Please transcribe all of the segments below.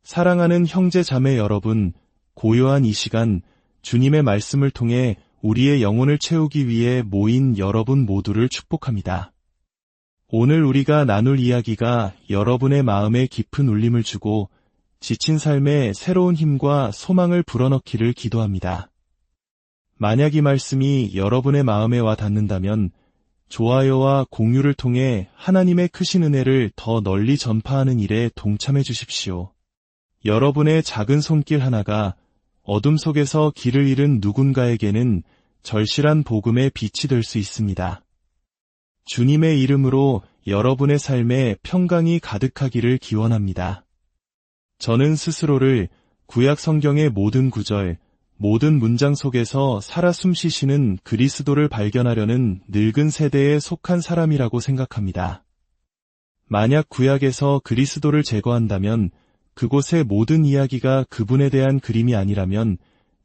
사랑하는 형제 자매 여러분, 고요한 이 시간 주님의 말씀을 통해 우리의 영혼을 채우기 위해 모인 여러분 모두를 축복합니다. 오늘 우리가 나눌 이야기가 여러분의 마음에 깊은 울림을 주고 지친 삶에 새로운 힘과 소망을 불어넣기를 기도합니다. 만약 이 말씀이 여러분의 마음에 와 닿는다면 좋아요와 공유를 통해 하나님의 크신 은혜를 더 널리 전파하는 일에 동참해 주십시오. 여러분의 작은 손길 하나가 어둠 속에서 길을 잃은 누군가에게는 절실한 복음의 빛이 될 수 있습니다. 주님의 이름으로 여러분의 삶에 평강이 가득하기를 기원합니다. 저는 스스로를 구약 성경의 모든 구절, 모든 문장 속에서 살아 숨쉬시는 그리스도를 발견하려는 늙은 세대에 속한 사람이라고 생각합니다. 만약 구약에서 그리스도를 제거한다면 그곳의 모든 이야기가 그분에 대한 그림이 아니라면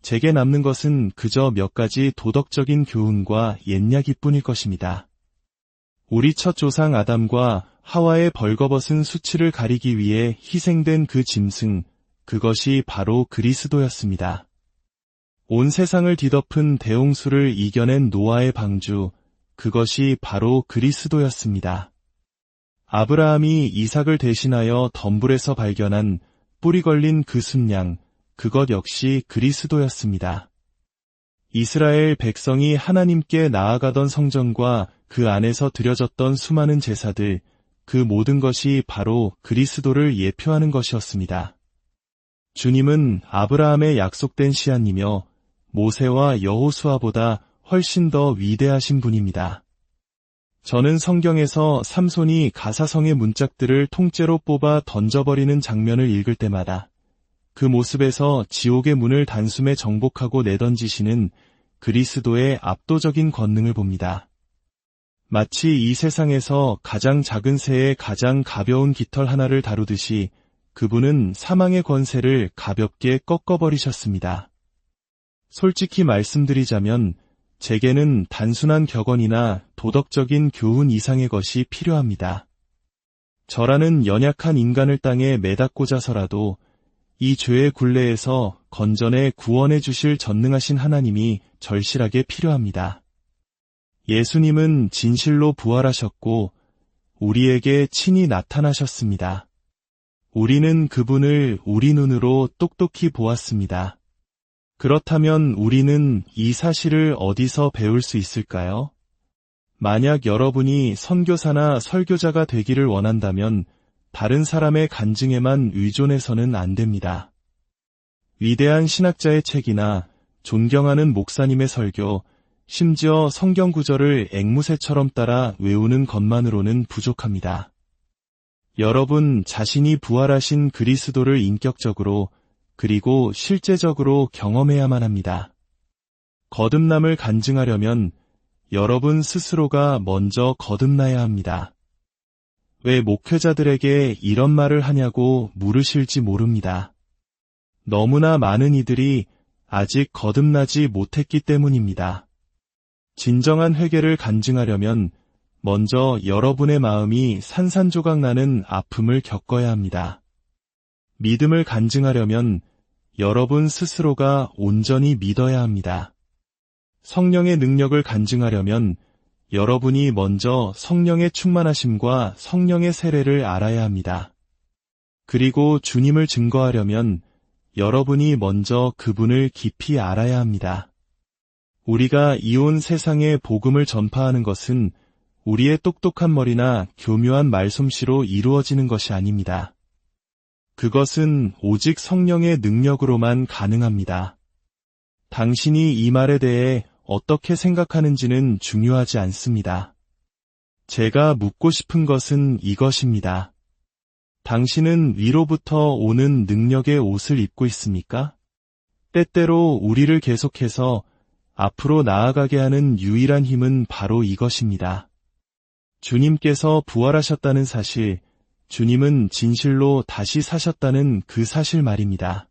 제게 남는 것은 그저 몇 가지 도덕적인 교훈과 옛이야기뿐일 것입니다. 우리 첫 조상 아담과 하와의 벌거벗은 수치를 가리기 위해 희생된 그 짐승, 그것이 바로 그리스도였습니다. 온 세상을 뒤덮은 대홍수를 이겨낸 노아의 방주, 그것이 바로 그리스도였습니다. 아브라함이 이삭을 대신하여 덤불에서 발견한 뿌리 걸린 그 순양, 그것 역시 그리스도였습니다. 이스라엘 백성이 하나님께 나아가던 성전과 그 안에서 드려졌던 수많은 제사들, 그 모든 것이 바로 그리스도를 예표하는 것이었습니다. 주님은 아브라함의 약속된 씨앗이며 모세와 여호수아보다 훨씬 더 위대하신 분입니다. 저는 성경에서 삼손이 가사성의 문짝들을 통째로 뽑아 던져버리는 장면을 읽을 때마다 그 모습에서 지옥의 문을 단숨에 정복하고 내던지시는 그리스도의 압도적인 권능을 봅니다. 마치 이 세상에서 가장 작은 새의 가장 가벼운 깃털 하나를 다루듯이 그분은 사망의 권세를 가볍게 꺾어버리셨습니다. 솔직히 말씀드리자면 제게는 단순한 격언이나 도덕적인 교훈 이상의 것이 필요합니다. 저라는 연약한 인간을 땅에 매다 꽂아서라도 이 죄의 굴레에서 건져내 구원해 주실 전능하신 하나님이 절실하게 필요합니다. 예수님은 진실로 부활하셨고 우리에게 친히 나타나셨습니다. 우리는 그분을 우리 눈으로 똑똑히 보았습니다. 그렇다면 우리는 이 사실을 어디서 배울 수 있을까요? 만약 여러분이 선교사나 설교자가 되기를 원한다면 다른 사람의 간증에만 의존해서는 안 됩니다. 위대한 신학자의 책이나 존경하는 목사님의 설교, 심지어 성경 구절을 앵무새처럼 따라 외우는 것만으로는 부족합니다. 여러분 자신이 부활하신 그리스도를 인격적으로 그리고 실제적으로 경험해야만 합니다. 거듭남을 간증하려면 여러분 스스로가 먼저 거듭나야 합니다. 왜 목회자들에게 이런 말을 하냐고 물으실지 모릅니다. 너무나 많은 이들이 아직 거듭나지 못했기 때문입니다. 진정한 회개를 간증하려면 먼저 여러분의 마음이 산산조각 나는 아픔을 겪어야 합니다. 믿음을 간증하려면 여러분 스스로가 온전히 믿어야 합니다. 성령의 능력을 간증하려면 여러분이 먼저 성령의 충만하심과 성령의 세례를 알아야 합니다. 그리고 주님을 증거하려면 여러분이 먼저 그분을 깊이 알아야 합니다. 우리가 이온 세상에 복음을 전파하는 것은 우리의 똑똑한 머리나 교묘한 말솜씨로 이루어지는 것이 아닙니다. 그것은 오직 성령의 능력으로만 가능합니다. 당신이 이 말에 대해 어떻게 생각하는지는 중요하지 않습니다. 제가 묻고 싶은 것은 이것입니다. 당신은 위로부터 오는 능력의 옷을 입고 있습니까? 때때로 우리를 계속해서 앞으로 나아가게 하는 유일한 힘은 바로 이것입니다. 주님께서 부활하셨다는 사실, 주님은 진실로 다시 사셨다는 그 사실 말입니다.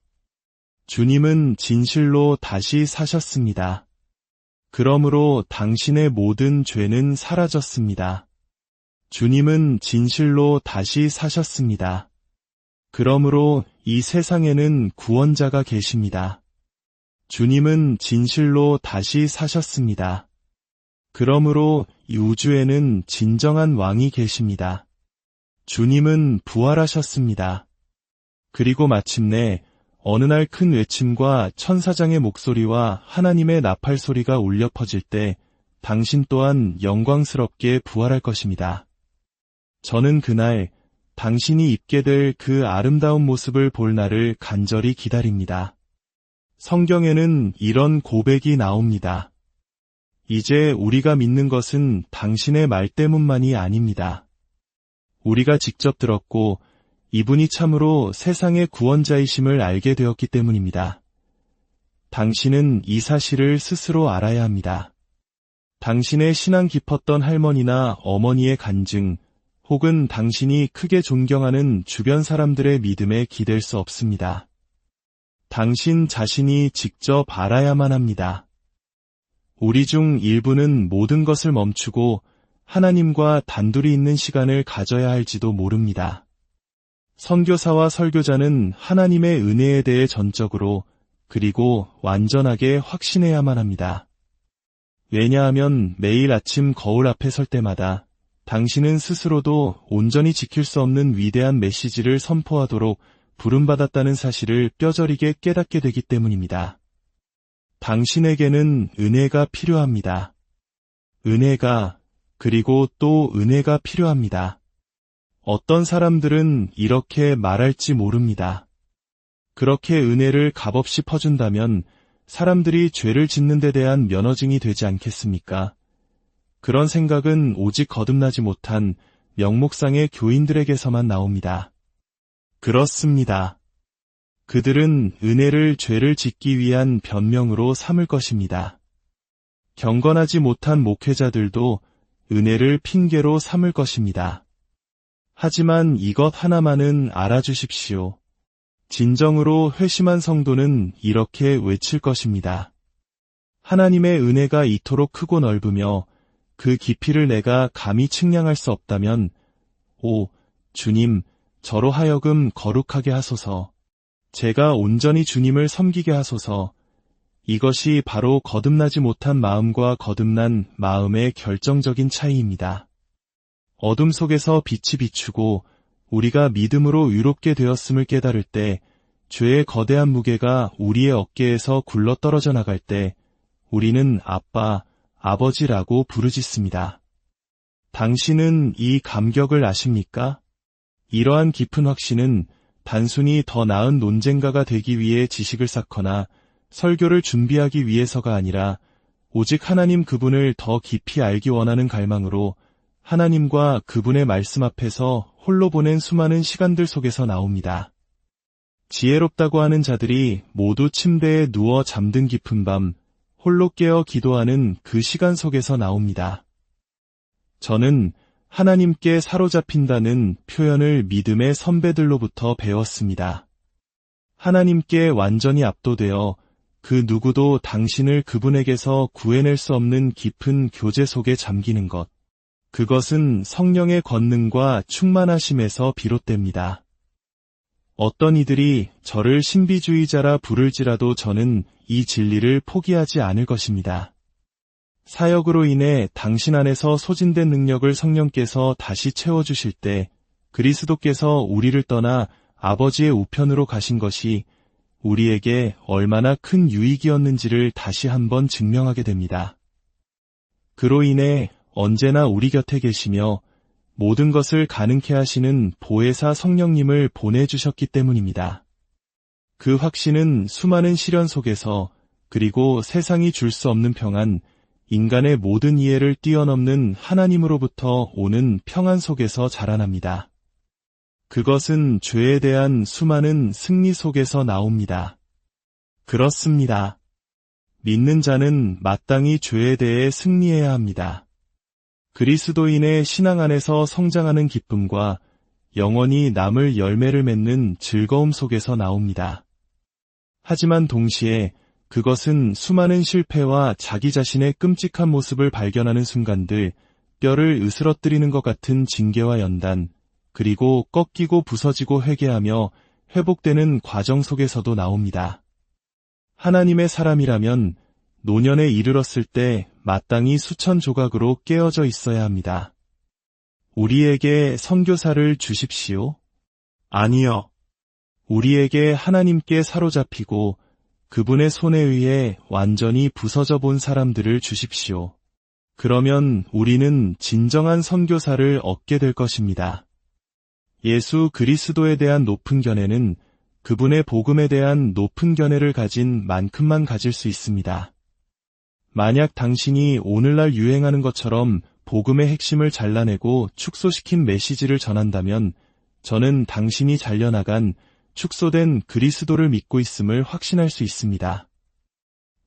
주님은 진실로 다시 사셨습니다. 그러므로 당신의 모든 죄는 사라졌습니다. 주님은 진실로 다시 사셨습니다. 그러므로 이 세상에는 구원자가 계십니다. 주님은 진실로 다시 사셨습니다. 그러므로 이 우주에는 진정한 왕이 계십니다. 주님은 부활하셨습니다. 그리고 마침내 어느 날 큰 외침과 천사장의 목소리와 하나님의 나팔 소리가 울려 퍼질 때 당신 또한 영광스럽게 부활할 것입니다. 저는 그날 당신이 입게 될 그 아름다운 모습을 볼 날을 간절히 기다립니다. 성경에는 이런 고백이 나옵니다. 이제 우리가 믿는 것은 당신의 말 때문만이 아닙니다. 우리가 직접 들었고 이분이 참으로 세상의 구원자이심을 알게 되었기 때문입니다. 당신은 이 사실을 스스로 알아야 합니다. 당신의 신앙 깊었던 할머니나 어머니의 간증, 혹은 당신이 크게 존경하는 주변 사람들의 믿음에 기댈 수 없습니다. 당신 자신이 직접 알아야만 합니다. 우리 중 일부는 모든 것을 멈추고 하나님과 단둘이 있는 시간을 가져야 할지도 모릅니다. 선교사와 설교자는 하나님의 은혜에 대해 전적으로 그리고 완전하게 확신해야만 합니다. 왜냐하면 매일 아침 거울 앞에 설 때마다 당신은 스스로도 온전히 지킬 수 없는 위대한 메시지를 선포하도록 부름받았다는 사실을 뼈저리게 깨닫게 되기 때문입니다. 당신에게는 은혜가 필요합니다. 은혜가, 그리고 또 은혜가 필요합니다. 어떤 사람들은 이렇게 말할지 모릅니다. 그렇게 은혜를 값없이 퍼준다면 사람들이 죄를 짓는 데 대한 면허증이 되지 않겠습니까? 그런 생각은 오직 거듭나지 못한 명목상의 교인들에게서만 나옵니다. 그렇습니다. 그들은 은혜를 죄를 짓기 위한 변명으로 삼을 것입니다. 경건하지 못한 목회자들도 은혜를 핑계로 삼을 것입니다. 하지만 이것 하나만은 알아주십시오. 진정으로 회심한 성도는 이렇게 외칠 것입니다. 하나님의 은혜가 이토록 크고 넓으며 그 깊이를 내가 감히 측량할 수 없다면, 오, 주님, 저로 하여금 거룩하게 하소서. 제가 온전히 주님을 섬기게 하소서. 이것이 바로 거듭나지 못한 마음과 거듭난 마음의 결정적인 차이입니다. 어둠 속에서 빛이 비추고 우리가 믿음으로 의롭게 되었음을 깨달을 때, 죄의 거대한 무게가 우리의 어깨에서 굴러 떨어져 나갈 때 우리는 아빠, 아버지라고 부르짖습니다. 당신은 이 감격을 아십니까? 이러한 깊은 확신은 단순히 더 나은 논쟁가가 되기 위해 지식을 쌓거나 설교를 준비하기 위해서가 아니라 오직 하나님 그분을 더 깊이 알기 원하는 갈망으로 하나님과 그분의 말씀 앞에서 홀로 보낸 수많은 시간들 속에서 나옵니다. 지혜롭다고 하는 자들이 모두 침대에 누워 잠든 깊은 밤 홀로 깨어 기도하는 그 시간 속에서 나옵니다. 저는 하나님께 사로잡힌다는 표현을 믿음의 선배들로부터 배웠습니다. 하나님께 완전히 압도되어 그 누구도 당신을 그분에게서 구해낼 수 없는 깊은 교제 속에 잠기는 것. 그것은 성령의 권능과 충만하심에서 비롯됩니다. 어떤 이들이 저를 신비주의자라 부를지라도 저는 이 진리를 포기하지 않을 것입니다. 사역으로 인해 당신 안에서 소진된 능력을 성령께서 다시 채워주실 때 그리스도께서 우리를 떠나 아버지의 우편으로 가신 것이 우리에게 얼마나 큰 유익이었는지를 다시 한번 증명하게 됩니다. 그로 인해 언제나 우리 곁에 계시며 모든 것을 가능케 하시는 보혜사 성령님을 보내주셨기 때문입니다. 그 확신은 수많은 시련 속에서 그리고 세상이 줄 수 없는 평안, 인간의 모든 이해를 뛰어넘는 하나님으로부터 오는 평안 속에서 자라납니다. 그것은 죄에 대한 수많은 승리 속에서 나옵니다. 그렇습니다. 믿는 자는 마땅히 죄에 대해 승리해야 합니다. 그리스도인의 신앙 안에서 성장하는 기쁨과 영원히 남을 열매를 맺는 즐거움 속에서 나옵니다. 하지만 동시에 그것은 수많은 실패와 자기 자신의 끔찍한 모습을 발견하는 순간들, 뼈를 으스러뜨리는 것 같은 징계와 연단, 그리고 꺾이고 부서지고 회개하며 회복되는 과정 속에서도 나옵니다. 하나님의 사람이라면 노년에 이르렀을 때 마땅히 수천 조각으로 깨어져 있어야 합니다. 우리에게 선교사를 주십시오. 아니요. 우리에게 하나님께 사로잡히고 그분의 손에 의해 완전히 부서져 본 사람들을 주십시오. 그러면 우리는 진정한 선교사를 얻게 될 것입니다. 예수 그리스도에 대한 높은 견해는 그분의 복음에 대한 높은 견해를 가진 만큼만 가질 수 있습니다. 만약 당신이 오늘날 유행하는 것처럼 복음의 핵심을 잘라내고 축소시킨 메시지를 전한다면 저는 당신이 잘려나간 축소된 그리스도를 믿고 있음을 확신할 수 있습니다.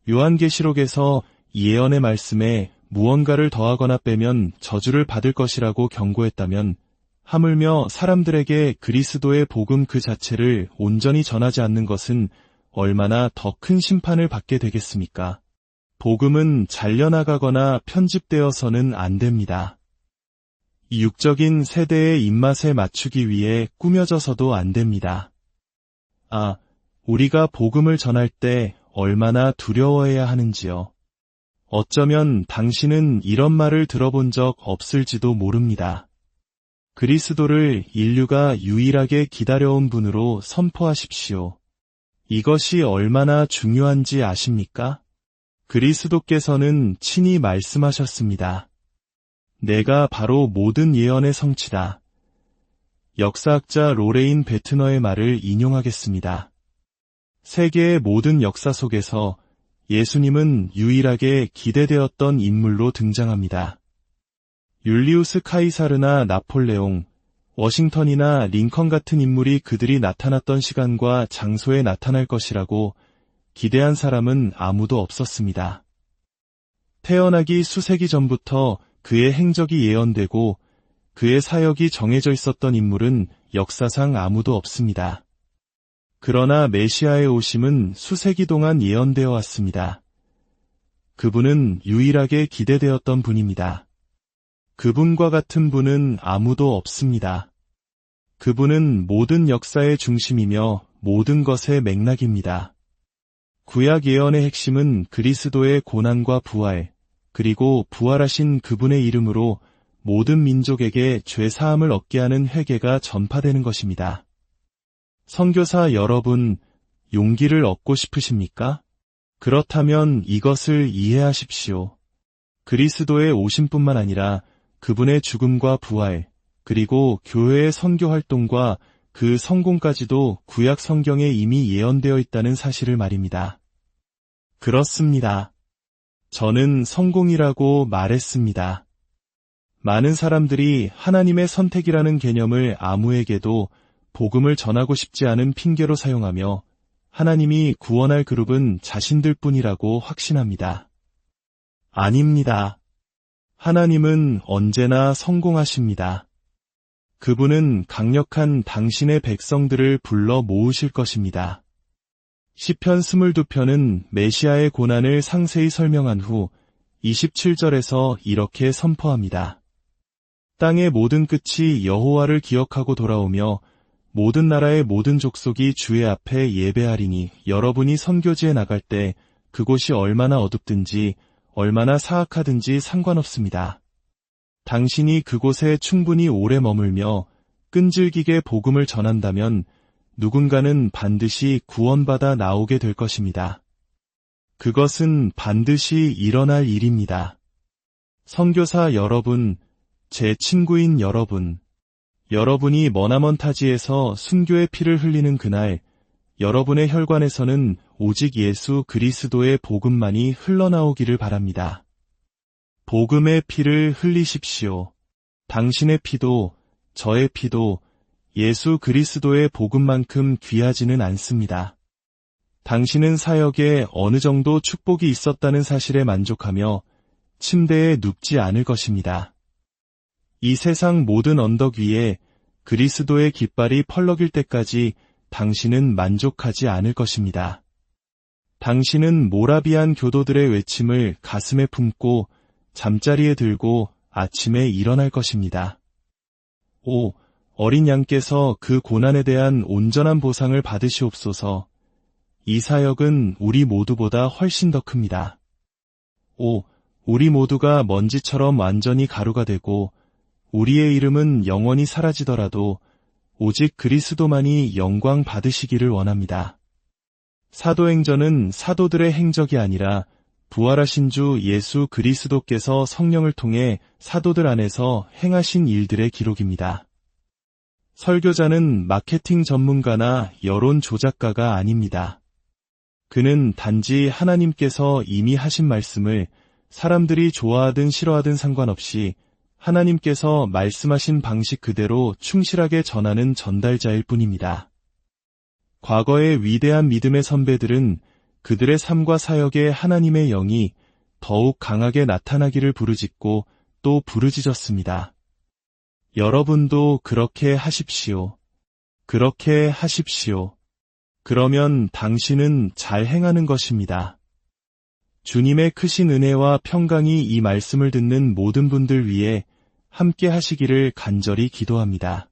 요한계시록에서 이 예언의 말씀에 무언가를 더하거나 빼면 저주를 받을 것이라고 경고했다면 하물며 사람들에게 그리스도의 복음 그 자체를 온전히 전하지 않는 것은 얼마나 더 큰 심판을 받게 되겠습니까? 복음은 잘려나가거나 편집되어서는 안 됩니다. 육적인 세대의 입맛에 맞추기 위해 꾸며져서도 안 됩니다. 우리가 복음을 전할 때 얼마나 두려워해야 하는지요. 어쩌면 당신은 이런 말을 들어본 적 없을지도 모릅니다. 그리스도를 인류가 유일하게 기다려온 분으로 선포하십시오. 이것이 얼마나 중요한지 아십니까? 그리스도께서는 친히 말씀하셨습니다. 내가 바로 모든 예언의 성취다. 역사학자 로레인 베트너의 말을 인용하겠습니다. 세계의 모든 역사 속에서 예수님은 유일하게 기대되었던 인물로 등장합니다. 율리우스 카이사르나 나폴레옹, 워싱턴이나 링컨 같은 인물이 그들이 나타났던 시간과 장소에 나타날 것이라고 기대한 사람은 아무도 없었습니다. 태어나기 수세기 전부터 그의 행적이 예언되고 그의 사역이 정해져 있었던 인물은 역사상 아무도 없습니다. 그러나 메시아의 오심은 수세기 동안 예언되어 왔습니다. 그분은 유일하게 기대되었던 분입니다. 그분과 같은 분은 아무도 없습니다. 그분은 모든 역사의 중심이며 모든 것의 맥락입니다. 구약 예언의 핵심은 그리스도의 고난과 부활, 그리고 부활하신 그분의 이름으로 모든 민족에게 죄 사함을 얻게 하는 회개가 전파되는 것입니다. 선교사 여러분, 용기를 얻고 싶으십니까? 그렇다면 이것을 이해하십시오. 그리스도의 오심뿐만 아니라 그분의 죽음과 부활, 그리고 교회의 선교 활동과 그 성공까지도 구약 성경에 이미 예언되어 있다는 사실을 말입니다. 그렇습니다. 저는 성공이라고 말했습니다. 많은 사람들이 하나님의 선택이라는 개념을 아무에게도 복음을 전하고 싶지 않은 핑계로 사용하며 하나님이 구원할 그룹은 자신들 뿐이라고 확신합니다. 아닙니다. 하나님은 언제나 성공하십니다. 그분은 강력한 당신의 백성들을 불러 모으실 것입니다. 시편 22편은 메시아의 고난을 상세히 설명한 후 27절에서 이렇게 선포합니다. 땅의 모든 끝이 여호와를 기억하고 돌아오며 모든 나라의 모든 족속이 주의 앞에 예배하리니 여러분이 선교지에 나갈 때 그곳이 얼마나 어둡든지 얼마나 사악하든지 상관없습니다. 당신이 그곳에 충분히 오래 머물며 끈질기게 복음을 전한다면 누군가는 반드시 구원받아 나오게 될 것입니다. 그것은 반드시 일어날 일입니다. 선교사 여러분, 제 친구인 여러분, 여러분이 머나먼 타지에서 순교의 피를 흘리는 그날, 여러분의 혈관에서는 오직 예수 그리스도의 복음만이 흘러나오기를 바랍니다. 복음의 피를 흘리십시오. 당신의 피도 저의 피도 예수 그리스도의 복음만큼 귀하지는 않습니다. 당신은 사역에 어느 정도 축복이 있었다는 사실에 만족하며 침대에 눕지 않을 것입니다. 이 세상 모든 언덕 위에 그리스도의 깃발이 펄럭일 때까지 당신은 만족하지 않을 것입니다. 당신은 모라비안 교도들의 외침을 가슴에 품고 잠자리에 들고 아침에 일어날 것입니다. 어린 양께서 그 고난에 대한 온전한 보상을 받으시옵소서. 이 사역은 우리 모두보다 훨씬 더 큽니다. 5. 우리 모두가 먼지처럼 완전히 가루가 되고 우리의 이름은 영원히 사라지더라도 오직 그리스도만이 영광 받으시기를 원합니다. 사도행전은 사도들의 행적이 아니라 부활하신 주 예수 그리스도께서 성령을 통해 사도들 안에서 행하신 일들의 기록입니다. 설교자는 마케팅 전문가나 여론 조작가가 아닙니다. 그는 단지 하나님께서 이미 하신 말씀을 사람들이 좋아하든 싫어하든 상관없이 하나님께서 말씀하신 방식 그대로 충실하게 전하는 전달자일 뿐입니다. 과거의 위대한 믿음의 선배들은 그들의 삶과 사역에 하나님의 영이 더욱 강하게 나타나기를 부르짖고 또 부르짖었습니다. 여러분도 그렇게 하십시오. 그렇게 하십시오. 그러면 당신은 잘 행하는 것입니다. 주님의 크신 은혜와 평강이 이 말씀을 듣는 모든 분들 위해 함께 하시기를 간절히 기도합니다.